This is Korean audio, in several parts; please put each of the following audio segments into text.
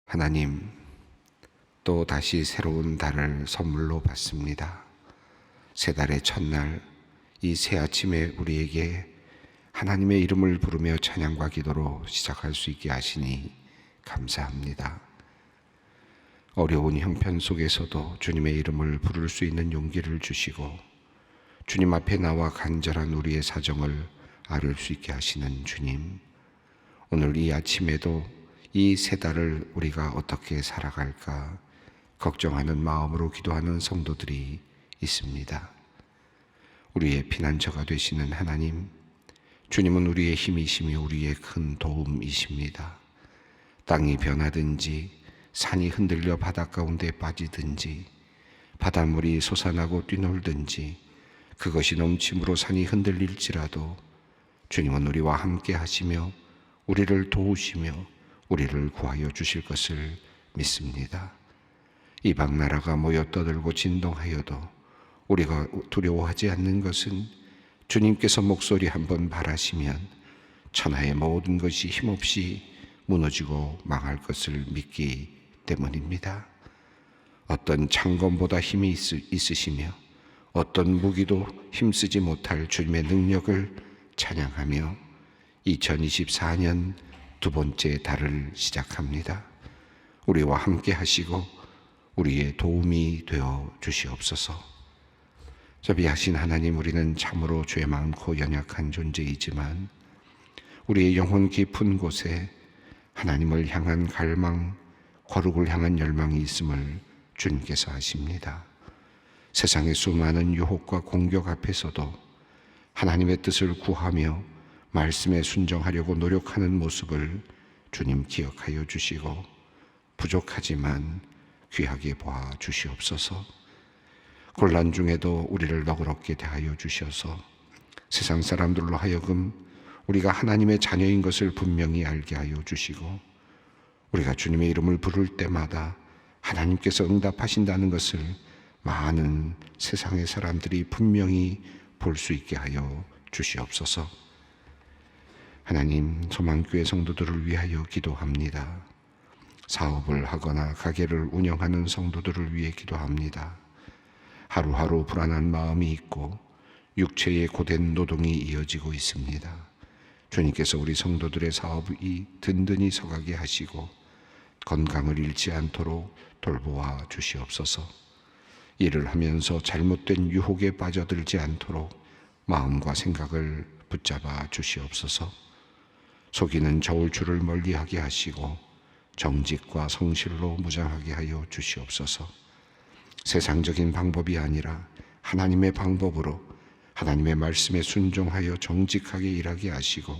하나님, 또 다시 새로운 달을 선물로 받습니다. 새 달의 첫날, 이 새 아침에 우리에게 하나님의 이름을 부르며 찬양과 기도로 시작할 수 있게 하시니 감사합니다. 어려운 형편 속에서도 주님의 이름을 부를 수 있는 용기를 주시고 주님 앞에 나와 간절한 우리의 사정을 알을 수 있게 하시는 주님, 오늘 이 아침에도 이 새 달을 우리가 어떻게 살아갈까 걱정하는 마음으로 기도하는 성도들이 있습니다. 우리의 피난처가 되시는 하나님, 주님은 우리의 힘이시며 우리의 큰 도움이십니다. 땅이 변하든지 산이 흔들려 바다 가운데 빠지든지 바닷물이 솟아나고 뛰놀든지 그것이 넘침으로 산이 흔들릴지라도 주님은 우리와 함께 하시며 우리를 도우시며 우리를 구하여 주실 것을 믿습니다. 이방 나라가 모여 떠들고 진동하여도 우리가 두려워하지 않는 것은 주님께서 목소리 한번 발하시면 천하의 모든 것이 힘없이 무너지고 망할 것을 믿기 때문입니다. 어떤 창검보다 힘이 있으시며 어떤 무기도 힘쓰지 못할 주님의 능력을 찬양하며 2024년 두 번째 달을 시작합니다. 우리와 함께 하시고 우리의 도움이 되어 주시옵소서. 자비하신 하나님, 우리는 참으로 죄 많고 연약한 존재이지만 우리의 영혼 깊은 곳에 하나님을 향한 갈망, 거룩을 향한 열망이 있음을 주님께서 아십니다. 세상의 수많은 유혹과 공격 앞에서도 하나님의 뜻을 구하며 말씀에 순종하려고 노력하는 모습을 주님 기억하여 주시고 부족하지만 귀하게 보아 주시옵소서. 곤란 중에도 우리를 너그럽게 대하여 주셔서 세상 사람들로 하여금 우리가 하나님의 자녀인 것을 분명히 알게 하여 주시고 우리가 주님의 이름을 부를 때마다 하나님께서 응답하신다는 것을 많은 세상의 사람들이 분명히 볼 수 있게 하여 주시옵소서. 하나님, 소망교회 성도들을 위하여 기도합니다. 사업을 하거나 가게를 운영하는 성도들을 위해 기도합니다. 하루하루 불안한 마음이 있고 육체의 고된 노동이 이어지고 있습니다. 주님께서 우리 성도들의 사업이 든든히 서가게 하시고 건강을 잃지 않도록 돌보아 주시옵소서. 일을 하면서 잘못된 유혹에 빠져들지 않도록 마음과 생각을 붙잡아 주시옵소서. 속이는 저울추를 멀리하게 하시고 정직과 성실로 무장하게 하여 주시옵소서. 세상적인 방법이 아니라 하나님의 방법으로 하나님의 말씀에 순종하여 정직하게 일하게 하시고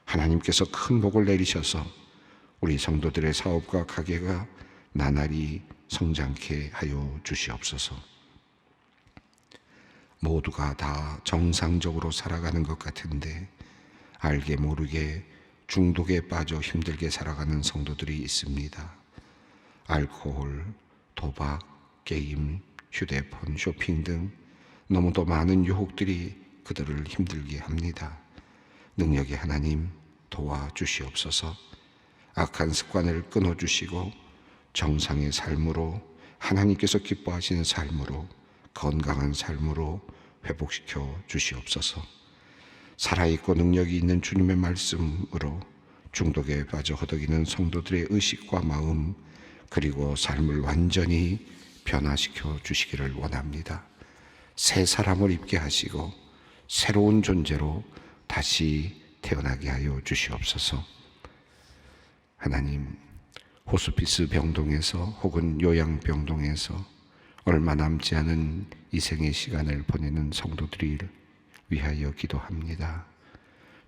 하나님께서 큰 복을 내리셔서 우리 성도들의 사업과 가게가 나날이 성장케 하여 주시옵소서. 모두가 다 정상적으로 살아가는 것 같은데 알게 모르게 중독에 빠져 힘들게 살아가는 성도들이 있습니다. 알코올, 도박, 게임, 휴대폰, 쇼핑 등 너무도 많은 유혹들이 그들을 힘들게 합니다. 능력의 하나님 도와주시옵소서. 악한 습관을 끊어주시고 정상의 삶으로 하나님께서 기뻐하시는 삶으로 건강한 삶으로 회복시켜 주시옵소서. 살아있고 능력이 있는 주님의 말씀으로 중독에 빠져 허덕이는 성도들의 의식과 마음 그리고 삶을 완전히 변화시켜 주시기를 원합니다. 새 사람을 입게 하시고 새로운 존재로 다시 태어나게 하여 주시옵소서. 하나님, 호스피스 병동에서 혹은 요양병동에서 얼마 남지 않은 이 생의 시간을 보내는 성도들을 위하여 기도합니다.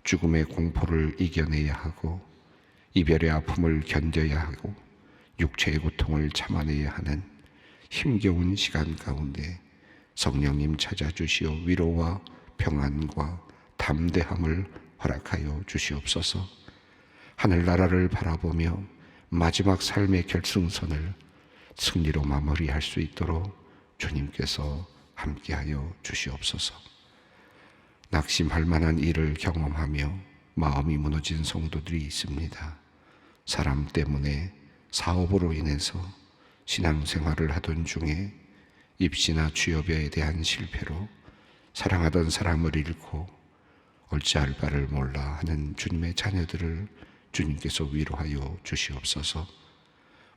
죽음의 공포를 이겨내야 하고 이별의 아픔을 견뎌야 하고 육체의 고통을 참아내야 하는 힘겨운 시간 가운데 성령님 찾아주시어 위로와 평안과 담대함을 허락하여 주시옵소서. 하늘나라를 바라보며 마지막 삶의 결승선을 승리로 마무리할 수 있도록 주님께서 함께하여 주시옵소서. 낙심할 만한 일을 경험하며 마음이 무너진 성도들이 있습니다. 사람 때문에 사업으로 인해서 신앙생활을 하던 중에 입시나 취업에 대한 실패로 사랑하던 사람을 잃고 어찌할 바를 몰라 하는 주님의 자녀들을 주님께서 위로하여 주시옵소서.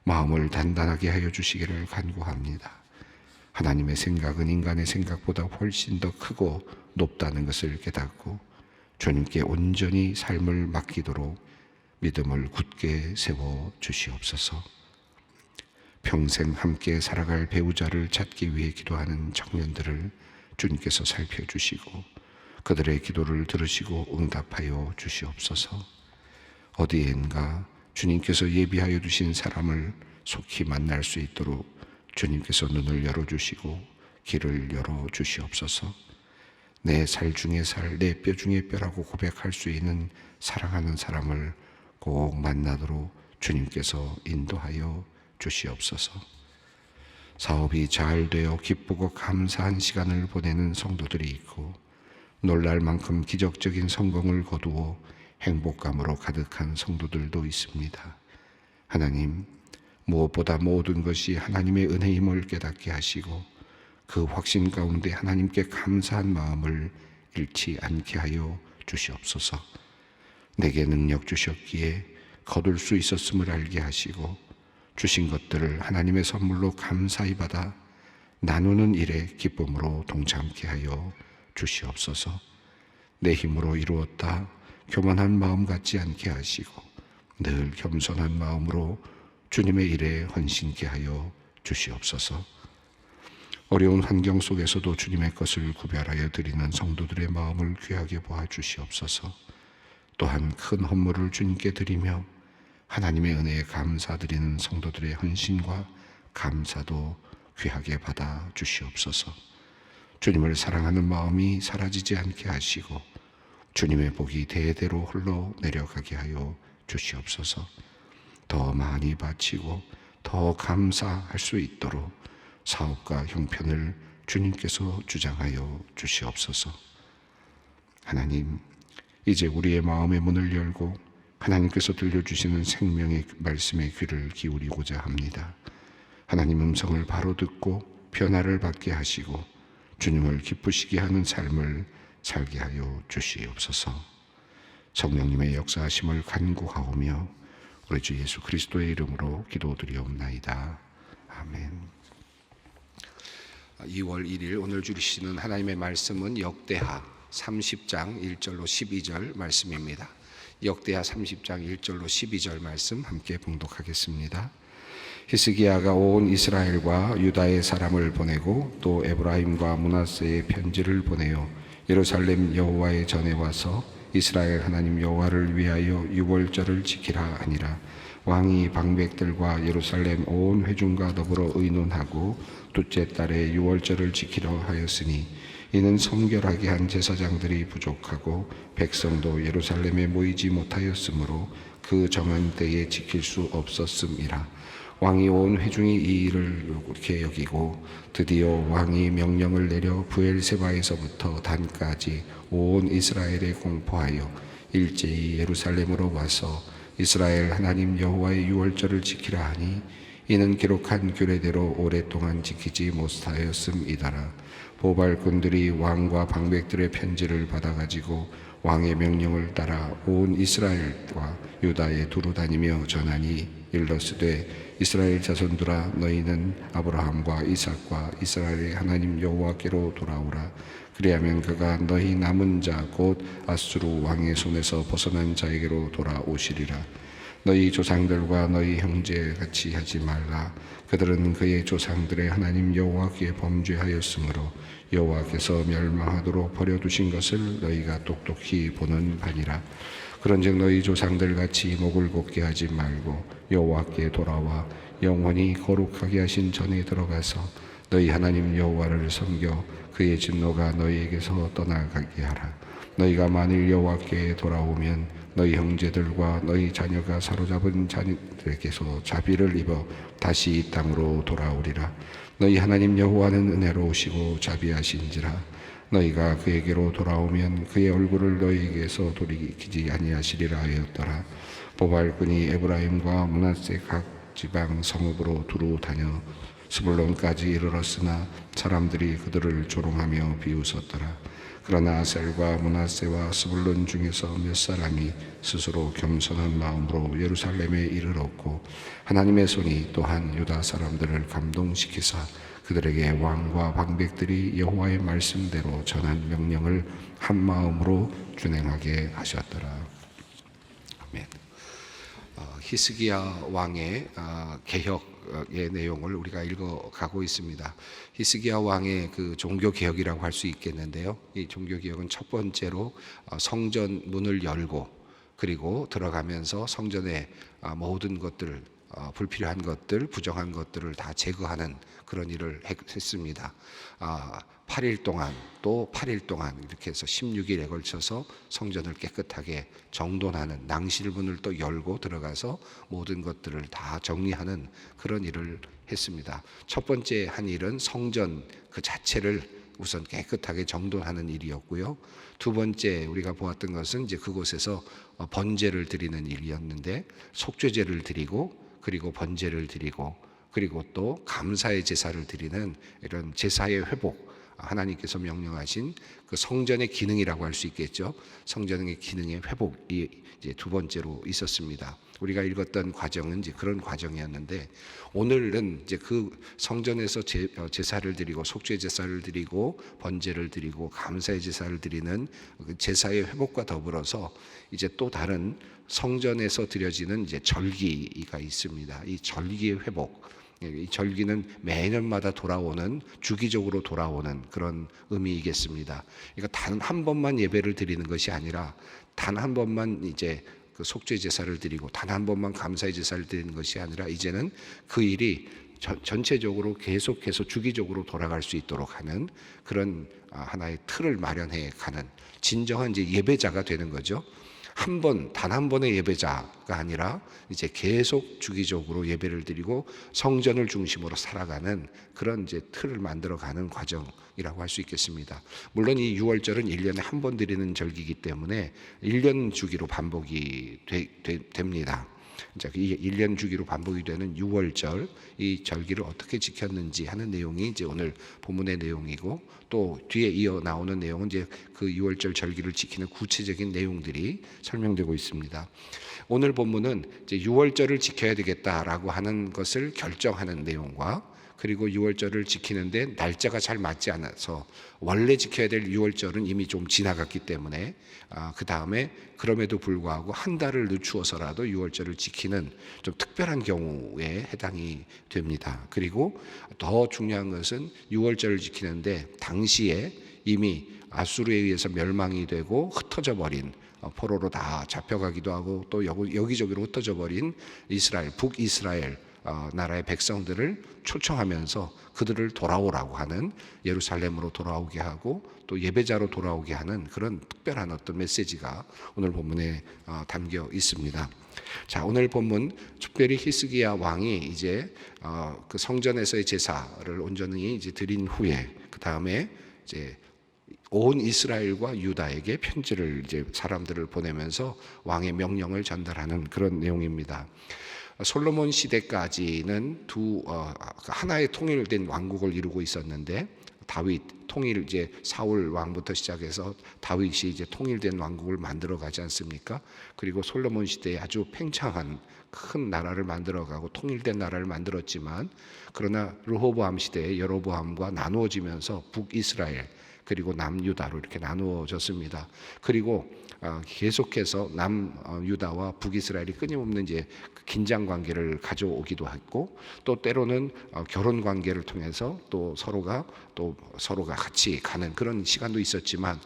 마음을 단단하게 하여 주시기를 간구합니다. 하나님의 생각은 인간의 생각보다 훨씬 더 크고 높다는 것을 깨닫고 주님께 온전히 삶을 맡기도록 믿음을 굳게 세워 주시옵소서. 평생 함께 살아갈 배우자를 찾기 위해 기도하는 청년들을 주님께서 살펴주시고 그들의 기도를 들으시고 응답하여 주시옵소서. 어디엔가 주님께서 예비하여 두신 사람을 속히 만날 수 있도록 주님께서 눈을 열어주시고 길을 열어주시옵소서. 내 살 중에 살, 내 뼈 중에 뼈라고 고백할 수 있는 사랑하는 사람을 꼭 만나도록 주님께서 인도하여 주시옵소서. 사업이 잘 되어 기쁘고 감사한 시간을 보내는 성도들이 있고 놀랄 만큼 기적적인 성공을 거두어 행복감으로 가득한 성도들도 있습니다. 하나님, 무엇보다 모든 것이 하나님의 은혜임을 깨닫게 하시고 그 확신 가운데 하나님께 감사한 마음을 잃지 않게 하여 주시옵소서. 내게 능력 주셨기에 거둘 수 있었음을 알게 하시고 주신 것들을 하나님의 선물로 감사히 받아 나누는 일에 기쁨으로 동참케 하여 주시옵소서. 내 힘으로 이루었다 교만한 마음 갖지 않게 하시고 늘 겸손한 마음으로 주님의 일에 헌신케 하여 주시옵소서. 어려운 환경 속에서도 주님의 것을 구별하여 드리는 성도들의 마음을 귀하게 보아 주시옵소서. 또한 큰 헌물을 주님께 드리며 하나님의 은혜에 감사드리는 성도들의 헌신과 감사도 귀하게 받아 주시옵소서. 주님을 사랑하는 마음이 사라지지 않게 하시고 주님의 복이 대대로 흘러 내려가게 하여 주시옵소서. 더 많이 바치고 더 감사할 수 있도록 사업과 형편을 주님께서 주장하여 주시옵소서. 하나님, 이제 우리의 마음의 문을 열고 하나님께서 들려주시는 생명의 말씀에 귀를 기울이고자 합니다. 하나님 음성을 바로 듣고 변화를 받게 하시고 주님을 기쁘시게 하는 삶을 살게 하여 주시옵소서. 성령님의 역사하심을 간구하오며 우리 주 예수 그리스도의 이름으로 기도드리옵나이다. 아멘. 2월 1일 오늘 주시는 하나님의 말씀은 역대하 30장 1절로 12절 말씀입니다. 역대하 30장 1절로 12절 말씀 함께 봉독하겠습니다. 히스기야가 온 이스라엘과 유다의 사람을 보내고 또 에브라임과 므낫세의 편지를 보내어 예루살렘 여호와의 전에 와서 이스라엘 하나님 여호와를 위하여 유월절을 지키라 하니라. 왕이 방백들과 예루살렘 온 회중과 더불어 의논하고 둘째 달에 유월절을 지키려 하였으니 이는 성결하게 한 제사장들이 부족하고 백성도 예루살렘에 모이지 못하였으므로 그 정한 때에 지킬 수 없었음이라. 왕이 온 회중이 이 일을 옳게 여기고 드디어 왕이 명령을 내려 브엘세바에서부터 단까지 온 이스라엘에 공포하여 일제히 예루살렘으로 와서 이스라엘 하나님 여호와의 유월절을 지키라 하니 이는 기록한 규례대로 오랫동안 지키지 못하였음이더라. 보발꾼들이 왕과 방백들의 편지를 받아가지고 왕의 명령을 따라 온 이스라엘과 유다에 두루 다니며 전하니 일러스되 이스라엘 자손들아 너희는 아브라함과 이삭과 이스라엘의 하나님 여호와께로 돌아오라. 그리하면 그가 너희 남은 자 곧 아수르 왕의 손에서 벗어난 자에게로 돌아오시리라. 너희 조상들과 너희 형제 같이 하지 말라. 그들은 그의 조상들의 하나님 여호와께 범죄하였으므로 여호와께서 멸망하도록 버려두신 것을 너희가 똑똑히 보는 바니라. 그런즉 너희 조상들 같이 목을 곧게 하지 말고 여호와께 돌아와 영원히 거룩하게 하신 전에 들어가서 너희 하나님 여호와를 섬겨 그의 진노가 너희에게서 떠나가게 하라. 너희가 만일 여호와께 돌아오면 너희 형제들과 너희 자녀가 사로잡은 자녀들에게서 자비를 입어 다시 이 땅으로 돌아오리라. 너희 하나님 여호와는 은혜로우시고 자비하신지라. 너희가 그에게로 돌아오면 그의 얼굴을 너희에게서 돌이키지 아니하시리라 하였더라. 보발꾼이 에브라임과 므낫세 각 지방 성읍으로 두루 다녀 스불론까지 이르렀으나 사람들이 그들을 조롱하며 비웃었더라. 그러나 아셀과 므낫세와 스불론 중에서 몇 사람이 스스로 겸손한 마음으로 예루살렘에 이르렀고 하나님의 손이 또한 유다 사람들을 감동시키사 그들에게 왕과 방백들이 여호와의 말씀대로 전한 명령을 한 마음으로 준행하게 하셨더라. 아멘. 히스기야 왕의 개혁의 내용을 우리가 읽어가고 있습니다. 히스기야 왕의 그 종교 개혁이라고 할 수 있겠는데요. 이 종교 개혁은 첫 번째로 성전 문을 열고 그리고 들어가면서 성전의 모든 것들, 불필요한 것들, 부정한 것들을 다 제거하는 그런 일을 했습니다. 8일 동안 또 8일 동안 이렇게 해서 16일에 걸쳐서 성전을 깨끗하게 정돈하는, 낭실문을 또 열고 들어가서 모든 것들을 다 정리하는 그런 일을 했습니다. 첫 번째 한 일은 성전 그 자체를 우선 깨끗하게 정돈하는 일이었고요. 두 번째 우리가 보았던 것은 이제 그곳에서 번제를 드리는 일이었는데, 속죄제를 드리고 그리고 번제를 드리고 그리고 또 감사의 제사를 드리는 이런 제사의 회복, 하나님께서 명령하신 그 성전의 기능이라고 할 수 있겠죠. 성전의 기능의 회복이 이제 두 번째로 있었습니다. 우리가 읽었던 과정은 이제 그런 과정이었는데, 오늘은 이제 그 성전에서 제사를 드리고 속죄 제사를 드리고 번제를 드리고 감사의 제사를 드리는 제사의 회복과 더불어서 이제 또 다른 성전에서 드려지는 이제 절기가 있습니다. 이 절기의 회복, 이 절기는 매년마다 돌아오는, 주기적으로 돌아오는 그런 의미이겠습니다. 그러니까 단 한 번만 예배를 드리는 것이 아니라 단 한 번만 이제 그 속죄 제사를 드리고 단 한 번만 감사의 제사를 드리는 것이 아니라 이제는 그 일이 전체적으로 계속해서 주기적으로 돌아갈 수 있도록 하는 그런 하나의 틀을 마련해 가는 진정한 이제 예배자가 되는 거죠. 단 한 번의 예배자가 아니라 이제 계속 주기적으로 예배를 드리고 성전을 중심으로 살아가는 그런 이제 틀을 만들어가는 과정이라고 할 수 있겠습니다. 물론 이 6월절은 1년에 한 번 드리는 절기이기 때문에 1년 주기로 반복이 됩니다. 이 1년 주기로 반복이 되는 6월절, 이 절기를 어떻게 지켰는지 하는 내용이 이제 오늘 본문의 내용이고, 또 뒤에 이어 나오는 내용은 이제 그 6월절 절기를 지키는 구체적인 내용들이 설명되고 있습니다. 오늘 본문은 이제 6월절을 지켜야 되겠다라고 하는 것을 결정하는 내용과, 그리고 6월절을 지키는데 날짜가 잘 맞지 않아서 원래 지켜야 될 6월절은 이미 좀 지나갔기 때문에 그 다음에 그럼에도 불구하고 한 달을 늦추어서라도 6월절을 지키는 좀 특별한 경우에 해당이 됩니다. 그리고 더 중요한 것은 6월절을 지키는데 당시에 이미 아수르에 의해서 멸망이 되고 흩어져 버린, 포로로 다 잡혀가기도 하고 또 여기저기로 흩어져 버린 이스라엘, 북이스라엘 나라의 백성들을 초청하면서 그들을 돌아오라고 하는, 예루살렘으로 돌아오게 하고 또 예배자로 돌아오게 하는 그런 특별한 어떤 메시지가 오늘 본문에 담겨 있습니다. 자, 오늘 본문 특별히 히스기야 왕이 이제 그 성전에서의 제사를 온전히 이제 드린 후에 그 다음에 이제 온 이스라엘과 유다에게 편지를 이제 사람들을 보내면서 왕의 명령을 전달하는 그런 내용입니다. 솔로몬 시대까지는 하나의 통일된 왕국을 이루고 있었는데, 다윗 통일, 이제 사울 왕부터 시작해서 다윗이 이제 통일된 왕국을 만들어 가지 않습니까? 그리고 솔로몬 시대에 아주 팽창한 큰 나라를 만들어가고 통일된 나라를 만들었지만, 그러나 르호보암 시대에 여로보암과 나누어지면서 북이스라엘 그리고 남유다로 이렇게 나누어졌습니다. 그리고 계속해서 남유다와 북이스라엘이 끊임없는 이제 긴장 관계를 가져오기도 했고, 또 때로는 결혼 관계를 통해서 또 서로가 같이 가는 그런 시간도 있었지만,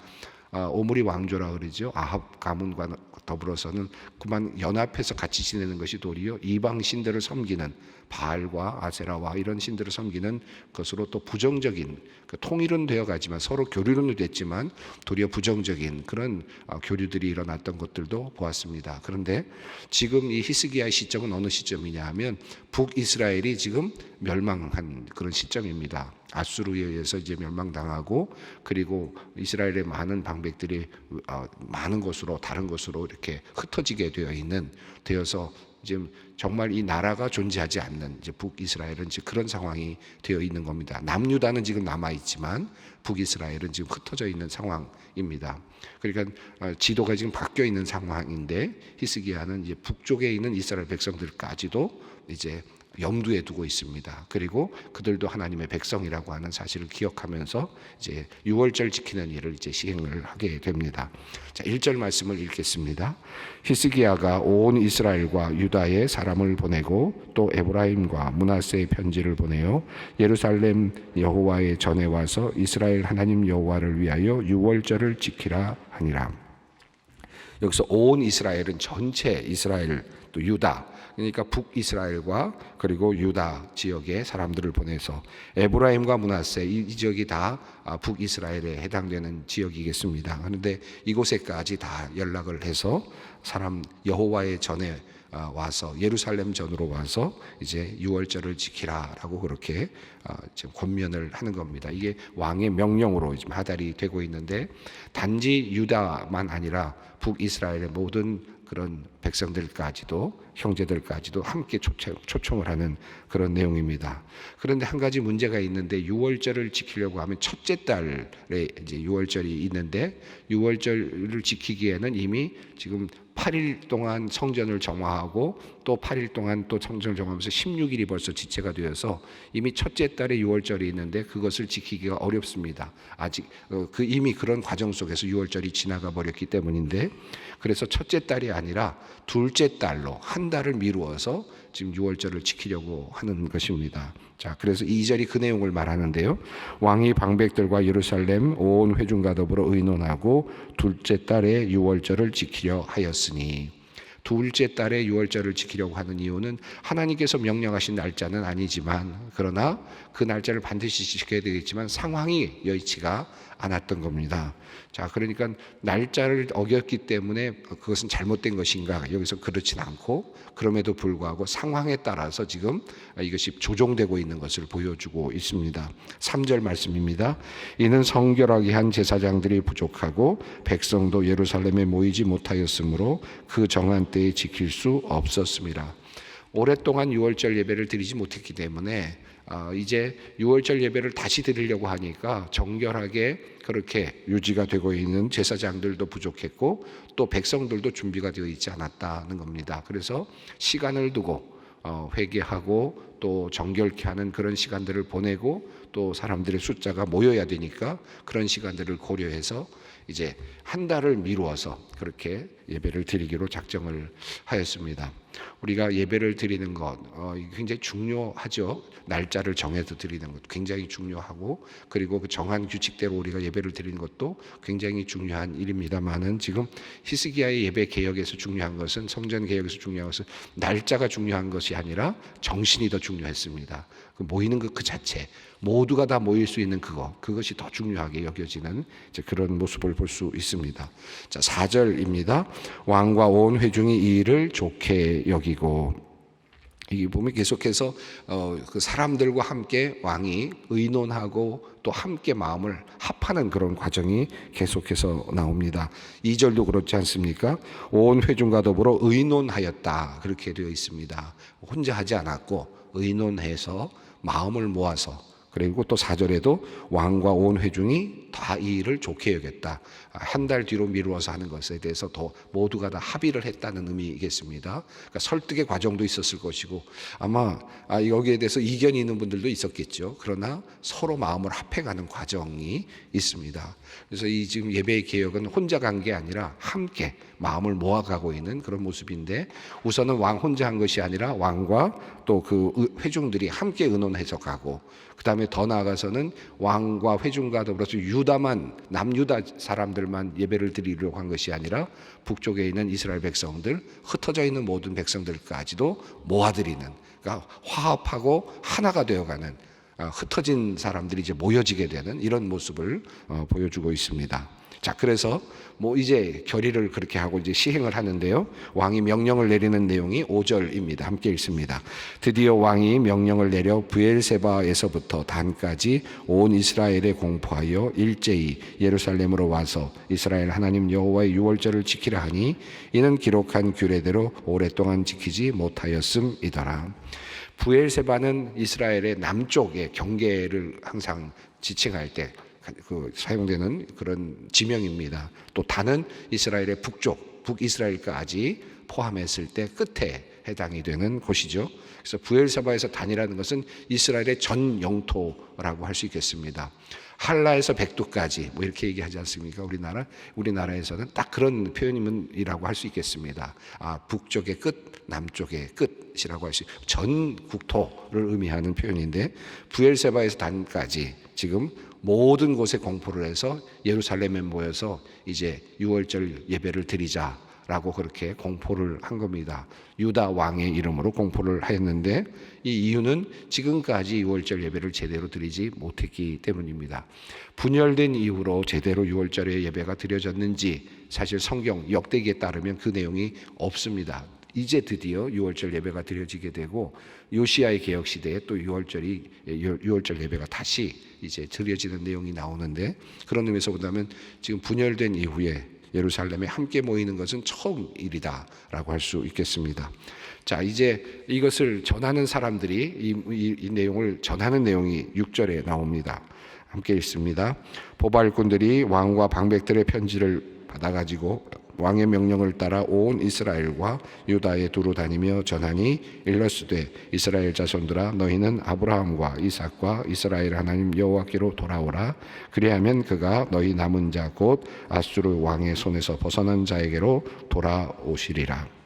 오므리 왕조라 그러죠. 아합 가문과 더불어서는 그만 연합해서 같이 지내는 것이 도리어 이방 신들을 섬기는, 바알과 아세라와 이런 신들을 섬기는 것으로 또 부정적인, 통일은 되어 가지만 서로 교류는 됐지만 도리어 부정적인 그런 교류들이 일어났던 것들도 보았습니다. 그런데 지금 이 히스기야의 시점은 어느 시점이냐 하면 북이스라엘이 지금 멸망한 그런 시점입니다. 아수르에 의해서 이제 멸망당하고, 그리고 이스라엘의 많은 방백들이 많은 곳으로, 다른 곳으로 이렇게 흩어지게 되어서 지금 정말 이 나라가 존재하지 않는 이제 북이스라엘은 지금 그런 상황이 되어 있는 겁니다. 남유다는 지금 남아 있지만 북이스라엘은 지금 흩어져 있는 상황입니다. 그러니까 지도가 지금 바뀌어 있는 상황인데 히스기야는 이제 북쪽에 있는 이스라엘 백성들까지도 이제 염두에 두고 있습니다. 그리고 그들도 하나님의 백성이라고 하는 사실을 기억하면서 이제 유월절 지키는 일을 이제 시행을 하게 됩니다. 자, 1절 말씀을 읽겠습니다. 히스기야가 온 이스라엘과 유다에 사람을 보내고 또 에브라임과 므낫세에 편지를 보내어 예루살렘 여호와의 전에 와서 이스라엘 하나님 여호와를 위하여 유월절을 지키라 하니라. 여기서 온 이스라엘은 전체 이스라엘 또 유다, 그러니까 북이스라엘과 그리고 유다 지역의 사람들을 보내서 에브라임과 므낫세 이 지역이 다 북이스라엘에 해당되는 지역이겠습니다. 그런데 이곳에까지 다 연락을 해서 사람 여호와의 전에 와서 예루살렘 전으로 와서 이제 유월절을 지키라라고 그렇게 지금 권면을 하는 겁니다. 이게 왕의 명령으로 지금 하달이 되고 있는데 단지 유다만 아니라 북이스라엘의 모든 그런 백성들까지도 형제들까지도 함께 초청을 하는 그런 내용입니다. 그런데 한 가지 문제가 있는데 유월절을 지키려고 하면 첫째 달에 이제 유월절이 있는데 유월절을 지키기에는 이미 지금 8일 동안 성전을 정화하고 또 8일 동안 또 성전을 정화하면서 16일이 벌써 지체가 되어서 이미 첫째 달에 유월절이 있는데 그것을 지키기가 어렵습니다. 아직 이미 그런 과정 속에서 유월절이 지나가 버렸기 때문인데 그래서 첫째 달이 아니라 둘째 달로 한 달을 미루어서 지금 유월절을 지키려고 하는 것입니다. 자, 그래서 2절이 그 내용을 말하는데요. 왕이 방백들과 예루살렘 온 회중과 더불어 의논하고 둘째 달에 유월절을 지키려 하였으니, 둘째 달에 유월절을 지키려고 하는 이유는 하나님께서 명령하신 날짜는 아니지만 그러나 그 날짜를 반드시 지켜야 되겠지만 상황이 여의치가 않았던 겁니다. 자, 그러니까 날짜를 어겼기 때문에 그것은 잘못된 것인가? 여기서 그렇진 않고 그럼에도 불구하고 상황에 따라서 지금 이것이 조정되고 있는 것을 보여주고 있습니다. 3절 말씀입니다. 이는 성결하게 한 제사장들이 부족하고 백성도 예루살렘에 모이지 못하였으므로 그 정한 때에 지킬 수 없었습니다. 오랫동안 유월절 예배를 드리지 못했기 때문에 이제 유월절 예배를 다시 드리려고 하니까 정결하게 그렇게 유지가 되고 있는 제사장들도 부족했고 또 백성들도 준비가 되어 있지 않았다는 겁니다. 그래서 시간을 두고 회개하고 또 정결케 하는 그런 시간들을 보내고 또 사람들의 숫자가 모여야 되니까 그런 시간들을 고려해서 이제 한 달을 미루어서 그렇게 예배를 드리기로 작정을 하였습니다. 우리가 예배를 드리는 것 굉장히 중요하죠. 날짜를 정해서 드리는 것 굉장히 중요하고 그리고 그 정한 규칙대로 우리가 예배를 드리는 것도 굉장히 중요한 일입니다만은 지금 히스기야의 예배 개혁에서 중요한 것은 성전 개혁에서 중요한 것은 날짜가 중요한 것이 아니라 정신이 더 중요했습니다. 모이는 그 자체 모두가 다 모일 수 있는 그것이 더 중요하게 여겨지는 이제 그런 모습을 볼 수 있습니다. 자, 4절입니다. 왕과 온 회중이 이 일을 좋게 여기고, 이 보면 계속해서 그 사람들과 함께 왕이 의논하고 또 함께 마음을 합하는 그런 과정이 계속해서 나옵니다. 2절도 그렇지 않습니까? 온 회중과 더불어 의논하였다 그렇게 되어 있습니다. 혼자 하지 않았고 의논해서 마음을 모아서, 그리고 또 4절에도 왕과 온 회중이 다 이 일을 좋게 여겼다. 한 달 뒤로 미루어서 하는 것에 대해서 더 모두가 다 합의를 했다는 의미겠습니다. 그러니까 설득의 과정도 있었을 것이고 아마 여기에 대해서 이견이 있는 분들도 있었겠죠. 그러나 서로 마음을 합해가는 과정이 있습니다. 그래서 이 지금 예배의 개혁은 혼자 간 게 아니라 함께 마음을 모아가고 있는 그런 모습인데 우선은 왕 혼자 한 것이 아니라 왕과 또 그 회중들이 함께 의논해서 가고 그 다음에 더 나아가서는 왕과 회중과 더불어서 유다만 남유다 사람들만 예배를 드리려고 한 것이 아니라 북쪽에 있는 이스라엘 백성들 흩어져 있는 모든 백성들까지도 모아드리는, 그러니까 화합하고 하나가 되어가는 흩어진 사람들이 이제 모여지게 되는 이런 모습을 보여주고 있습니다. 자, 그래서 뭐 이제 결의를 그렇게 하고 이제 시행을 하는데요. 왕이 명령을 내리는 내용이 5절입니다. 함께 읽습니다. 드디어 왕이 명령을 내려 브엘세바에서부터 단까지 온 이스라엘에 공포하여 일제히 예루살렘으로 와서 이스라엘 하나님 여호와의 유월절을 지키라 하니 이는 기록한 규례대로 오랫동안 지키지 못하였음이더라. 브엘세바는 이스라엘의 남쪽의 경계를 항상 지칭할 때 사용되는 그런 지명입니다. 또 단은 이스라엘의 북쪽, 북이스라엘까지 포함했을 때 끝에 해당이 되는 곳이죠. 그래서 브엘세바에서 단이라는 것은 이스라엘의 전 영토라고 할 수 있겠습니다. 할라에서 백두까지 뭐 이렇게 얘기하지 않습니까? 우리나라에서는 딱 그런 표현이라고 할 수 있겠습니다. 북쪽의 끝, 남쪽의 끝이라고 할 수 있어요. 전 국토를 의미하는 표현인데 브엘세바에서 단까지 지금 모든 곳에 공포를 해서 예루살렘에 모여서 이제 유월절 예배를 드리자라고 그렇게 공포를 한 겁니다. 유다 왕의 이름으로 공포를 하였는데 이 이유는 지금까지 유월절 예배를 제대로 드리지 못했기 때문입니다. 분열된 이후로 제대로 유월절의 예배가 드려졌는지 사실 성경 역대기에 따르면 그 내용이 없습니다. 이제 드디어 유월절 예배가 드려지게 되고 요시야의 개혁 시대에 또 유월절 예배가 다시 이제 드려지는 내용이 나오는데 그런 의미에서 본다면 지금 분열된 이후에 예루살렘에 함께 모이는 것은 처음 일이다라고 할 수 있겠습니다. 자, 이제 이것을 전하는 사람들이 이 내용을 전하는 내용이 6절에 나옵니다. 함께 읽습니다. 보발꾼들이 왕과 방백들의 편지를 받아가지고 왕의 명령을 따라 온 이스라엘과 유다에 두루 다니며 전하니 일러스되 이스라엘 자손들아 너희는 아브라함과 이삭과 이스라엘 하나님 여호와께로 돌아오라. 그리하면 그가 너희 남은 자 곧 아수르 왕의 손에서 벗어난 자에게로 돌아오시리라.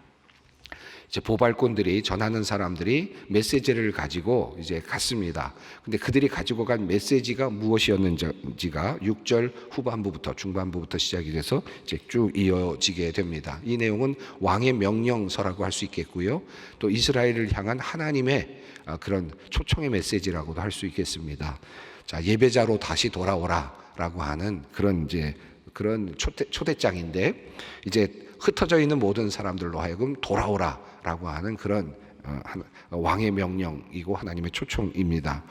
이제 보발꾼들이 전하는 사람들이 메시지를 가지고 이제 갔습니다. 근데 그들이 가지고 간 메시지가 무엇이었는지가 6절 후반부부터 중반부부터 시작이 돼서 이제 쭉 이어지게 됩니다. 이 내용은 왕의 명령서라고 할 수 있겠고요. 또 이스라엘을 향한 하나님의 그런 초청의 메시지라고도 할 수 있겠습니다. 자, 예배자로 다시 돌아오라라고 하는 그런 초대장인데 이제 흩어져 있는 모든 사람들로 하여금 돌아오라라고 하는 그런 왕의 명령이고 하나님의 초청입니다.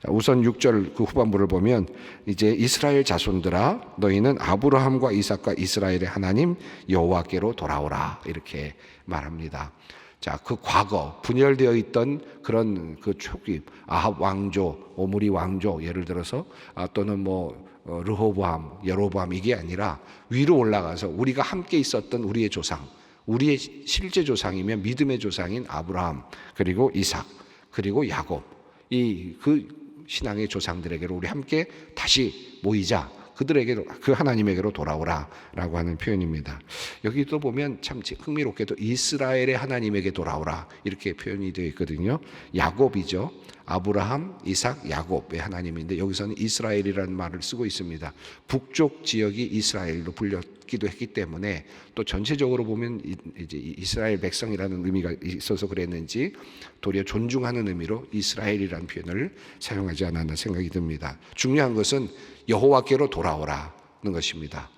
우선 6절 그 후반부를 보면 이제 이스라엘 자손들아 너희는 아브라함과 이삭과 이스라엘의 하나님 여호와께로 돌아오라 이렇게 말합니다. 자, 그 과거 분열되어 있던 그런 그 초기 아합 왕조, 오므리 왕조 예를 들어서 또는 뭐 르호보암, 여로보암 이게 아니라 위로 올라가서 우리가 함께 있었던 우리의 조상, 우리의 실제 조상이면 믿음의 조상인 아브라함 그리고 이삭 그리고 야곱 그 신앙의 조상들에게로 우리 함께 다시 모이자. 그들에게로 그 하나님에게로 돌아오라라고 하는 표현입니다. 여기도 보면 참 흥미롭게도 이스라엘의 하나님에게 돌아오라 이렇게 표현이 되어 있거든요. 야곱이죠. 아브라함, 이삭, 야곱의 하나님인데 여기서는 이스라엘이라는 말을 쓰고 있습니다. 북쪽 지역이 이스라엘로 불렸기도 했기 때문에 또 전체적으로 보면 이제 이스라엘 백성이라는 의미가 있어서 그랬는지 도리어 존중하는 의미로 이스라엘이라는 표현을 사용하지 않았나 생각이 듭니다. 중요한 것은 여호와께로 돌아오라는 것입니다.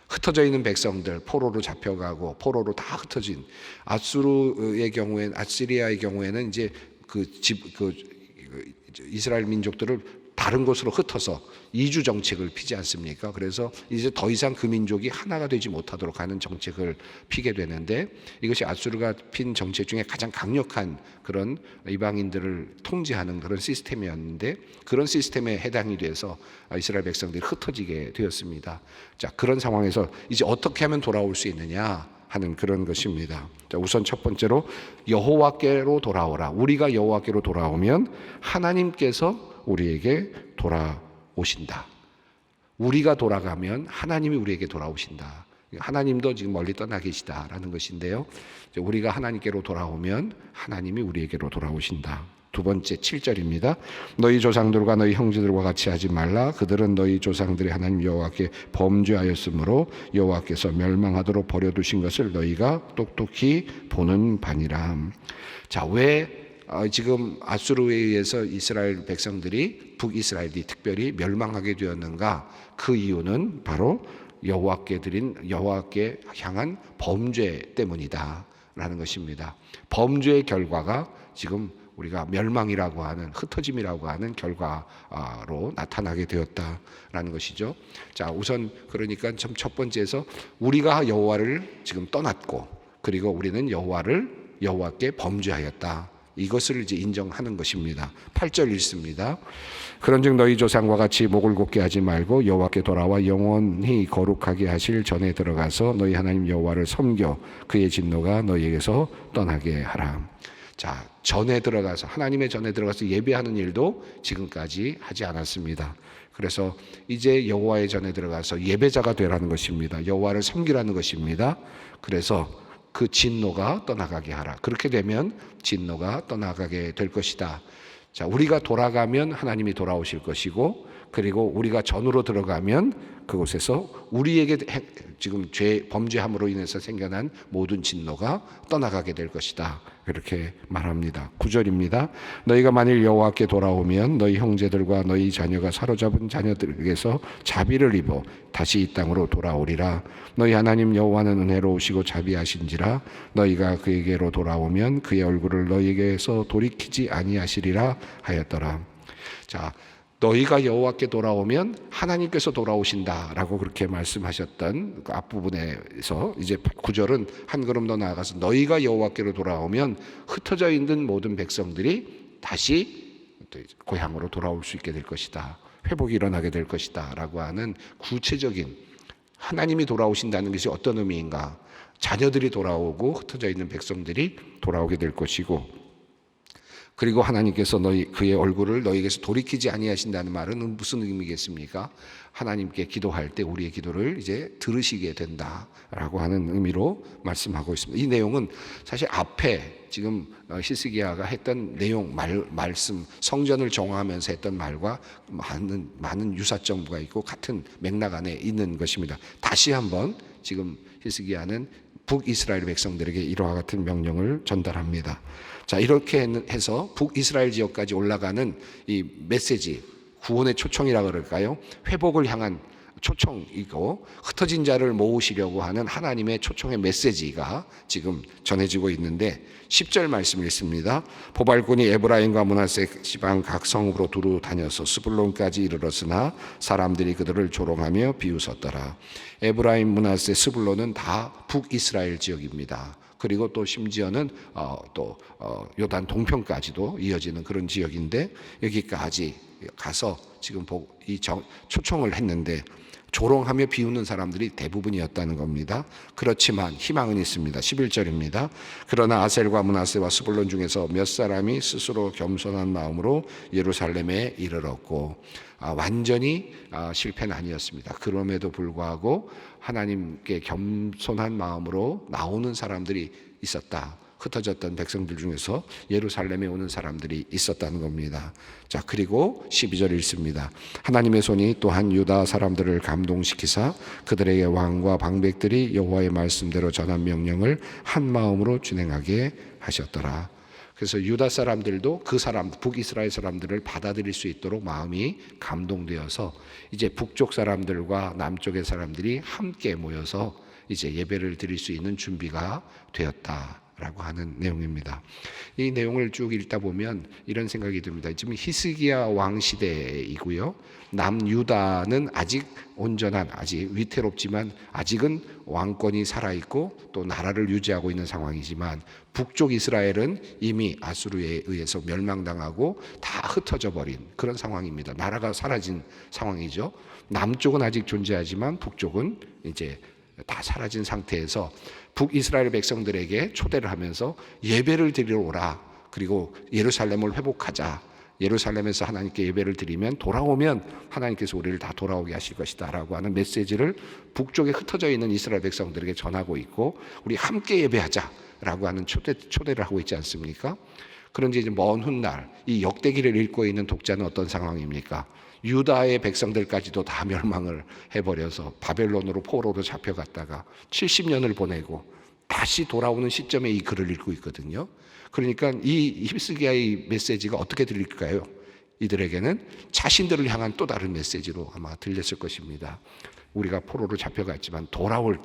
흩어져 있는 백성들 포로로 잡혀가고 포로로 다 흩어진 아수르의 경우에는 아시리아의 경우에는 이제 이스라엘 민족들을 다른 곳으로 흩어서 이주 정책을 피지 않습니까? 그래서 이제 더 이상 그 민족이 하나가 되지 못하도록 하는 정책을 피게 되는데 이것이 아수르가 핀 정책 중에 가장 강력한 그런 이방인들을 통제하는 그런 시스템이었는데 그런 시스템에 해당이 돼서 이스라엘 백성들이 흩어지게 되었습니다. 자, 그런 상황에서 이제 어떻게 하면 돌아올 수 있느냐 하는 그런 것입니다. 자, 우선 첫 번째로 여호와께로 돌아오라. 우리가 여호와께로 돌아오면 하나님께서 우리에게 돌아오신다. 우리가 돌아가면 하나님이 우리에게 돌아오신다. 하나님도 지금 멀리 떠나 계시다라는 것인데요. 우리가 하나님께로 돌아오면 하나님이 우리에게로 돌아오신다. 두 번째 7절입니다. 너희 조상들과 너희 형제들과 같이 하지 말라. 그들은 너희 조상들의 하나님 여호와께 범죄하였으므로 여호와께서 멸망하도록 버려두신 것을 너희가 똑똑히 보는 바니라. 자, 왜 지금 아수르에 의해서 이스라엘 백성들이 북이스라엘이 특별히 멸망하게 되었는가? 그 이유는 바로 여호와께 향한 범죄 때문이다라는 것입니다. 범죄의 결과가 지금 우리가 멸망이라고 하는, 흩어짐이라고 하는 결과로 나타나게 되었다라는 것이죠. 자, 우선 그러니까 첫 번째에서 우리가 여호와를 지금 떠났고, 그리고 우리는 여호와께 범죄하였다. 이것을 이제 인정하는 것입니다. 8절 읽습니다. 그런즉 너희 조상과 같이 목을 곧게 하지 말고 여호와께 돌아와 영원히 거룩하게 하실 전에 들어가서 너희 하나님 여호와를 섬겨 그의 진노가 너희에게서 떠나게 하라. 자, 전에 들어가서, 하나님의 전에 들어가서 예배하는 일도 지금까지 하지 않았습니다. 그래서 이제 여호와의 전에 들어가서 예배자가 되라는 것입니다. 여호와를 섬기라는 것입니다. 그래서 그 진노가 떠나가게 하라. 그렇게 되면 진노가 떠나가게 될 것이다. 자, 우리가 돌아가면 하나님이 돌아오실 것이고, 그리고 우리가 전으로 들어가면 그곳에서 우리에게 지금 범죄함으로 인해서 생겨난 모든 진노가 떠나가게 될 것이다. 그렇게 말합니다. 9절입니다. 너희가 만일 여호와께 돌아오면 너희 형제들과 너희 자녀가 사로잡은 자녀들에게서 자비를 입어 다시 이 땅으로 돌아오리라. 너희 하나님 여호와는 은혜로우시고 자비하신지라. 너희가 그에게로 돌아오면 그의 얼굴을 너희에게서 돌이키지 아니하시리라 하였더라. 자, 너희가 여호와께 돌아오면 하나님께서 돌아오신다라고 그렇게 말씀하셨던 그 앞부분에서 이제 9절은 한 걸음 더 나아가서 너희가 여호와께로 돌아오면 흩어져 있는 모든 백성들이 다시 고향으로 돌아올 수 있게 될 것이다. 회복이 일어나게 될 것이다 라고 하는 구체적인, 하나님이 돌아오신다는 것이 어떤 의미인가? 자녀들이 돌아오고 흩어져 있는 백성들이 돌아오게 될 것이고, 그리고 하나님께서 그의 얼굴을 너희에게서 돌이키지 아니하신다는 말은 무슨 의미겠습니까? 하나님께 기도할 때 우리의 기도를 이제 들으시게 된다라고 하는 의미로 말씀하고 있습니다. 이 내용은 사실 앞에 지금 히스기야가 했던 내용, 말씀, 성전을 정화하면서 했던 말과 많은 유사점과 있고 같은 맥락 안에 있는 것입니다. 다시 한번 지금 히스기야는 북이스라엘 백성들에게 이와 같은 명령을 전달합니다. 자, 이렇게 해서 북이스라엘 지역까지 올라가는 이 메시지, 구원의 초청이라 그럴까요? 회복을 향한 초청이고, 흩어진 자를 모으시려고 하는 하나님의 초청의 메시지가 지금 전해지고 있는데, 10절 말씀 읽습니다. 보발꾼이 에브라임과 므낫세 지방 각 성읍으로 두루 다녀서 스불론까지 이르렀으나 사람들이 그들을 조롱하며 비웃었더라. 에브라임, 므낫세, 스불론은 다 북이스라엘 지역입니다. 그리고 또 심지어는 요단 동편까지도 이어지는 그런 지역인데, 여기까지 가서 지금 초청을 했는데 조롱하며 비웃는 사람들이 대부분이었다는 겁니다. 그렇지만 희망은 있습니다. 11절입니다. 그러나 아셀과 므낫세와 스불론 중에서 몇 사람이 스스로 겸손한 마음으로 예루살렘에 이르렀고, 완전히 실패는 아니었습니다. 그럼에도 불구하고 하나님께 겸손한 마음으로 나오는 사람들이 있었다. 흩어졌던 백성들 중에서 예루살렘에 오는 사람들이 있었다는 겁니다. 자, 그리고 12절 읽습니다. 하나님의 손이 또한 유다 사람들을 감동시키사 그들에게 왕과 방백들이 여호와의 말씀대로 전한 명령을 한 마음으로 준행하게 하셨더라. 그래서 유다 사람들도 북이스라엘 사람들을 받아들일 수 있도록 마음이 감동되어서 이제 북쪽 사람들과 남쪽의 사람들이 함께 모여서 이제 예배를 드릴 수 있는 준비가 되었다라고 하는 내용입니다. 이 내용을 쭉 읽다 보면 이런 생각이 듭니다. 지금 히스기야 왕 시대이고요. 남유다는 아직 온전한, 아직 위태롭지만 아직은 왕권이 살아있고 또 나라를 유지하고 있는 상황이지만, 북쪽 이스라엘은 이미 아수르에 의해서 멸망당하고 다 흩어져 버린 그런 상황입니다. 나라가 사라진 상황이죠. 남쪽은 아직 존재하지만 북쪽은 이제 다 사라진 상태에서 북이스라엘 백성들에게 초대를 하면서 예배를 드리러 오라. 그리고 예루살렘을 회복하자. 예루살렘에서 하나님께 예배를 드리면 돌아오면 하나님께서 우리를 다 돌아오게 하실 것이다 라고 하는 메시지를 북쪽에 흩어져 있는 이스라엘 백성들에게 전하고 있고, 우리 함께 예배하자 라고 하는 초대를 하고 있지 않습니까? 그런데 이제 먼 훗날 이 역대기를 읽고 있는 독자는 어떤 상황입니까? 유다의 백성들까지도 다 멸망을 해버려서 바벨론으로 포로로 잡혀갔다가 70년을 보내고 다시 돌아오는 시점에 이 글을 읽고 있거든요. 그러니까 이 히스기야의 메시지가 어떻게 들릴까요? 이들에게는 자신들을 향한 또 다른 메시지로 아마 들렸을 것입니다. 우리가 포로로 잡혀갔지만 돌아올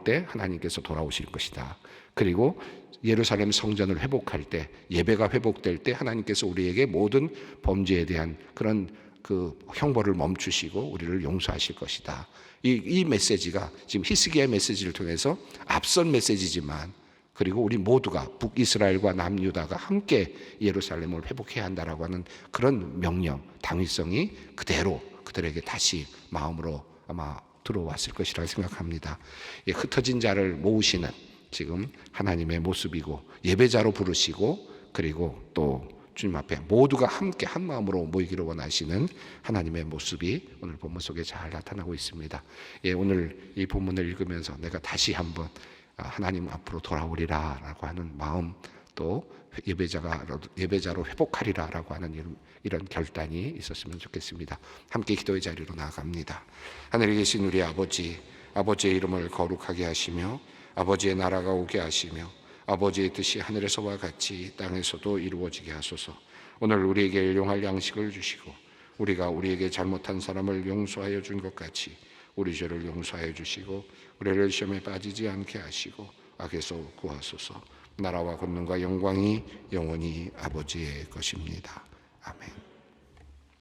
때 하나님께서 돌아오실 것이다. 그리고 예루살렘 성전을 회복할 때, 예배가 회복될 때 하나님께서 우리에게 모든 범죄에 대한 그런 그 형벌을 멈추시고 우리를 용서하실 것이다. 이 메시지가 지금 히스기야의 메시지를 통해서 앞선 메시지지만, 그리고 우리 모두가 북이스라엘과 남유다가 함께 예루살렘을 회복해야 한다라고 하는 그런 명령, 당위성이 그대로 그들에게 다시 마음으로 아마 들어왔을 것이라 생각합니다. 흩어진 자를 모으시는 지금 하나님의 모습이고, 예배자로 부르시고, 그리고 또 주님 앞에 모두가 함께 한 마음으로 모이기를 원하시는 하나님의 모습이 오늘 본문 속에 잘 나타나고 있습니다. 오늘 이 본문을 읽으면서 내가 다시 한번 하나님 앞으로 돌아오리라 라고 하는 마음, 또 예배자로 회복하리라 라고 하는 이런 결단이 있었으면 좋겠습니다. 함께 기도의 자리로 나아갑니다. 하늘에 계신 우리 아버지, 아버지의 이름을 거룩하게 하시며 아버지의 나라가 오게 하시며 아버지의 뜻이 하늘에서와 같이 땅에서도 이루어지게 하소서. 오늘 우리에게 일용할 양식을 주시고 우리가 우리에게 잘못한 사람을 용서하여 준 것 같이 우리 죄를 용서하여 주시고 우리를 시험에 빠지지 않게 하시고 악에서 구하소서. 나라와 권능과 영광이 영원히 아버지의 것입니다.